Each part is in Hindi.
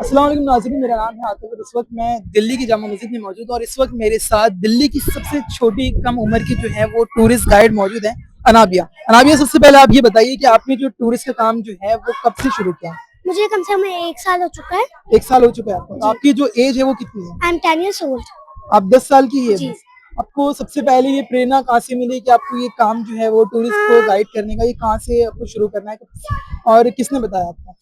अस्सलाम वालेकुम नाज़रीन, मेरा नाम है आतिफ और इस वक्त मैं दिल्ली की जामा मस्जिद में मौजूद हूँ और इस वक्त मेरे साथ दिल्ली की सबसे छोटी कम उम्र की जो है वो टूरिस्ट गाइड मौजूद है, अनाबिया। अनाबिया, सबसे पहले आप ये बताइए कि आपने जो टूरिस्ट का काम जो है वो कब से शुरू किया? मुझे कम से कम 1 साल हो चुका है। 1 साल हो चुका है आपको। तो आपकी जो एज है वो कितनी है? I am 10 years old। आप 10 साल की है। जी। आपको सबसे पहले ये प्रेरणा कहाँ से मिली कि आपको ये काम जो है वो टूरिस्ट को गाइड करने का, ये कहाँ से आपको शुरू करना है और किसने बताया आपको?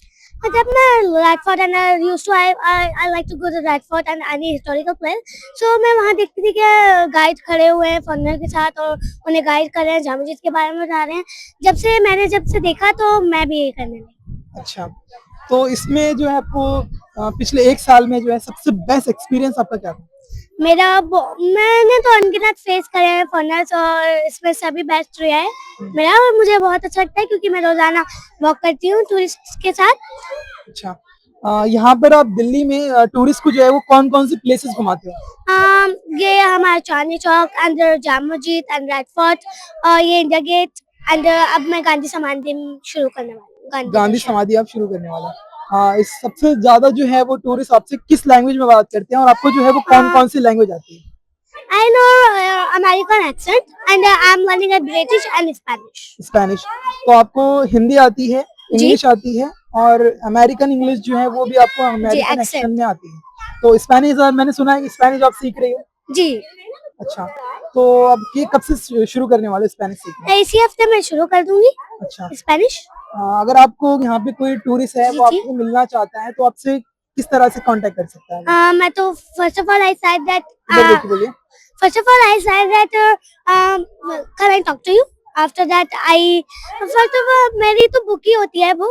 जब मैं Radford and I used to I like to go to Radford and any historical place, so मैं वहाँ देखती थी कि गाइड खड़े हुए हैं फॉरेनर के साथ और उन्हें गाइड कर रहे हैं, जामा मस्जिद के बारे में बता रहे हैं। जब से देखा तो मैं भी ये करने लगी। अच्छा, तो इसमें जो है आपको पिछले 1 साल में जो है सबसे बेस्ट एक्सपीरियंस आपका क्या था? मैंने तो अनगिनत फेस करे हैं फॉरेनर्स और इसमें सभी बेस्ट रहा है मेरा, और मुझे बहुत अच्छा लगता है क्योंकि मैं रोजाना वॉक करती हूँ टूरिस्ट के साथ। अच्छा, यहाँ पर आप दिल्ली में टूरिस्ट को जो है वो कौन-कौन सी प्लेसेस घुमाते हो? ये हमारा Chandni chalk and Jama Masjid and Red Fort और ये इंडिया गेट एंड अब मैं गांधी समाधि शुरू करने वाली हूँ। गांधी समाधि आप शुरू करने वाला है। इस सबसे ज्यादा जो है वो टूरिस्ट आपसे किस लैंग्वेज में बात करते हैं और आपको जो है वो कौन-कौन सी लैंग्वेज आती है? I know American accent and I'm learning a British and Spanish। Spanish. तो आपको हिंदी आती है, इंग्लिश आती है और अमेरिकन इंग्लिश जो है वो भी आपको अमेरिकन एक्सेंट में आती है। तो स्पेनिश मैंने सुना है कि स्पेनिश आप सीख रही हो? जी। अच्छा, तो अब ये कब से शुरू करने वाले स्पेनिश सीखना? इसी हफ्ते मैं शुरू कर दूंगी। अच्छा, स्पेनिश। अगर आपको यहाँ पे कोई टूरिस्ट है वो आपको मिलना चाहता है तो आपसे किस तरह से कांटेक्ट कर सकता है? मैं तो first of all I said that बोलिए। First of all, I said that can I talk to you? After that, first of all मेरी तो बुक ही होती है वो।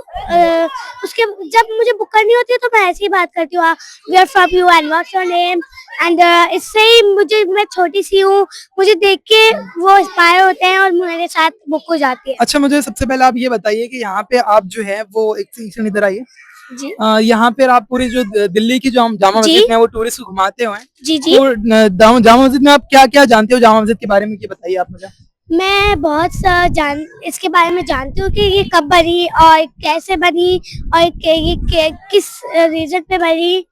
उसके जब मुझे बुक करनी होती है तो मैं ऐसी ही बात करती हूँ, Where from you and what's your name? And इससे ही मैं छोटी सी हूँ, मुझे देख के वो इंस्पायर होते हैं और मेरे साथ बुक हो जाती है। अच्छा, मुझे सबसे पहले आप ये बताइए कि यहाँ पे आप जो है वो एक सेकंड इधर आइए। जी। यहाँ पे आप पूरी जो दिल्ली की जो जामा मस्जिद में वो टूरिस्ट को घुमाते हुए। जी जी। और जामा मस्जिद में आप क्या क्या जानते हो जामा मस्जिद के बारे में, ये बताइए आप मुझे। मैं बहुत इसके बारे में जानती हूँ कि ये कब बनी और कैसे बनी और ये किस रीजन पे बनी।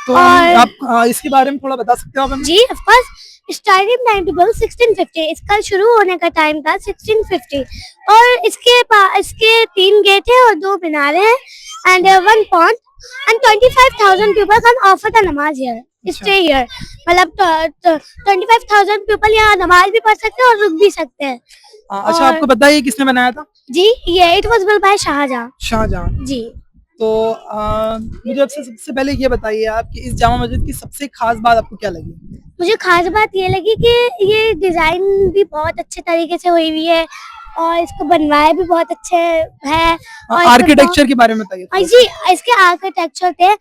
तो और आप इसके बारे में थोड़ा बता सकते हो आप? जी of course. Starting time table 1650, इसका शुरू होने का टाइम था 1650 और इसके 3 गेट है और 2 मीनारे हैं and 1 pond and 25,000 people can offer the नमाज हियर, स्टे हियर। मतलब 25,000 पीपल यहाँ नमाज भी पढ़ सकते हैं और रुक भी सकते हैं। अच्छा, आपको बताइए किसने बनाया था? जी, ये it was built by Shah Jahan. Shah Jahan ji. तो मुझे आपसे सबसे पहले ये बताइए आप कि इस जामा मस्जिद की सबसे खास बात आपको क्या लगी? मुझे खास बात ये लगी कि ये डिजाइन भी बहुत अच्छे तरीके से हुई हुई है और इसको बनवाया भी बहुत अच्छे है। और आर्किटेक्चर के बारे में बताइए। जी, इसके आर्किटेक्चर थे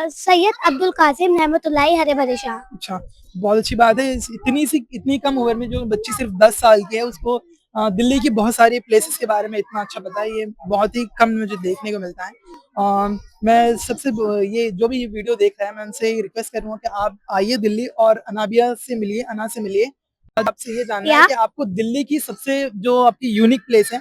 सैयद अब्दुल कासिम रहमतुल्लाही हरे भरे शाह। अच्छा, बहुत अच्छी बात है। इतनी कम उम्र में जो बच्ची सिर्फ 10 साल की है उसको दिल्ली की बहुत सारी प्लेसेस के बारे में इतना अच्छा पता है, ये बहुत ही कम मुझे देखने को मिलता है। मैं सबसे ये जो भी ये वीडियो देख रहा है मैं उनसे रिक्वेस्ट करूंगा कि आप आइए दिल्ली और अनाबिया से मिलिए, अना से मिलिए। आपसे ये जानना है कि आपको दिल्ली की सबसे जो आपकी यूनिक प्लेस है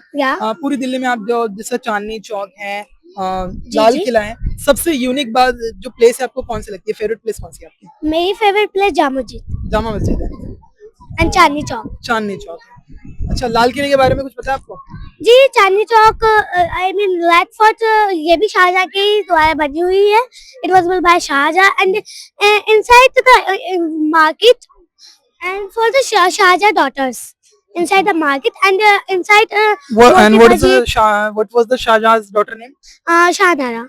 पूरी दिल्ली में, आप जो जैसे चांदनी चौक है, लाल किला है, सबसे यूनिक बात जो प्लेस है आपको कौन सी लगती है? फेवरेट प्लेस कौन सी है आपकी? मेरी फेवरेट प्लेस जामा मस्जिद। जामा मस्जिद है एंड चांदनी चौक। चांदनी चौक। अच्छा, लाल किले के बारे में कुछ पता है आपको? जी, Chandni Chowk I mean Red Fort, ये भी शाहजहां की द्वारा बनी हुई है। It was built by Shahjahan and inside the market and for the Shahjahan daughters inside the market and inside what was the Shahjahan's daughter name? Shahnara.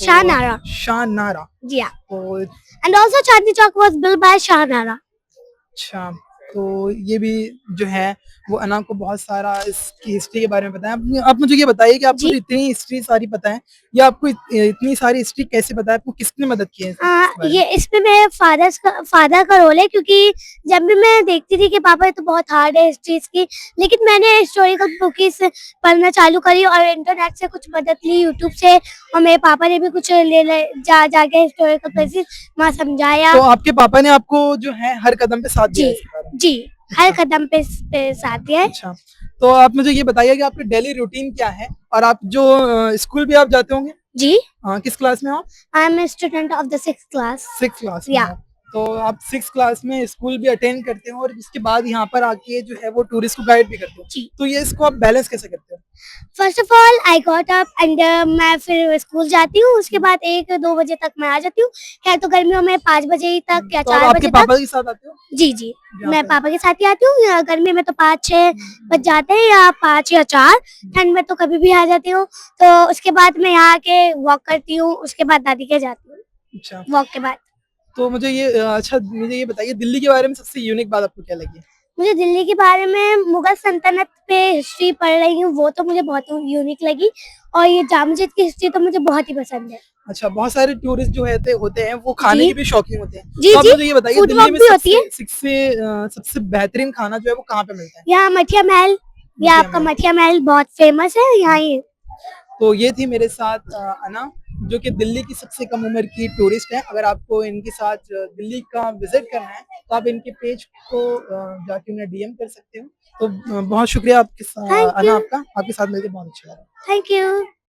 Shahnara. Yeah. And also Chandni Chowk was built by Shahnara. अच्छा, तो ये भी जो है वो अना को बहुत सारा इसकी हिस्ट्री के बारे में पता है। आप मुझे ये बताइए कि आपको इतनी हिस्ट्री सारी पता है या आपको इतनी सारी हिस्ट्री कैसे पता है? आपको किसने मदद की है? ये इसमें मेरे फादर का रोल है क्योंकि जब भी मैं देखती थी कि पापा तो बहुत हार्ड है हिस्ट्रीज की, लेकिन मैंने हिस्टोरिकल बुक्स पढ़ना चालू करी और इंटरनेट से कुछ मदद ली, यूट्यूब से, और मेरे पापा ने भी कुछ जाके हिस्टोरिकल प्लेसेस वहाँ समझाया। तो आपके पापा ने आपको जो है हर कदम पे साथ दिया? जी, हर कदम पे साथ दिया है। अच्छा, तो आप मुझे ये बताइए कि आपकी डेली रूटीन क्या है और आप जो स्कूल भी आप जाते होंगे? जी, किस क्लास में हो आप? I am a student of the 6th class. 6th class में या हो। तो आप 6th क्लास में स्कूल भी अटेंड करते हो और उसके बाद यहाँ पर आके जो है वो टूरिस्ट को गाइड भी करते हो। जी। तो ये इसको आप बैलेंस कैसे करते हो? First of all I got up and मैं फिर स्कूल जाती हूँ, उसके बाद 1-2 बजे तक मैं आ जाती हूँ। खैर तो गर्मियों में 5 बजे तक या तो आप 4 आपके बजे तक। पापा के साथ आते हो? जी, जी। यहाँ मैं पे? पापा के साथ ही आती हूँ, या गर्मी में तो 5-6 बज जाते हैं या 5 या 4। ठंड में तो कभी भी आ जाती हूँ। तो उसके बाद मैं यहाँ आके वॉक करती हूँ, उसके बाद दादी के जाती हूँ, अच्छा। वॉक के बाद। तो मुझे ये अच्छा मुझे ये बताइए दिल्ली के बारे में सबसे यूनिक बात आपको क्या लगी? मुझे दिल्ली के बारे में मुगल सल्तनत पे हिस्ट्री पढ़ रही हूँ, वो तो मुझे बहुत यूनिक लगी, और ये जामा मस्जिद की हिस्ट्री तो मुझे बहुत ही पसंद है। अच्छा, बहुत सारे टूरिस्ट जो होते हैं वो खाने जी। के भी शौकीन होते हैं। जी, तो आप जी। मुझे ये बताइए फूड दिल्ली वॉक में भी होती है। सबसे बेहतरीन खाना जो है वो कहाँ पे मिलता है? यहाँ मठिया महल, या मठिया आपका महल। मठिया महल बहुत फेमस है यहाँ ही। तो ये थी मेरे साथ अना, जो कि दिल्ली की सबसे कम उम्र की टूरिस्ट है। अगर आपको इनके साथ दिल्ली का विजिट करना है तो आप इनके पेज को जाके उन्हें डीएम कर सकते हो। तो बहुत शुक्रिया थैंक अना यू, आपका, आपके साथ मिलकर बहुत अच्छा लगा। Thank you.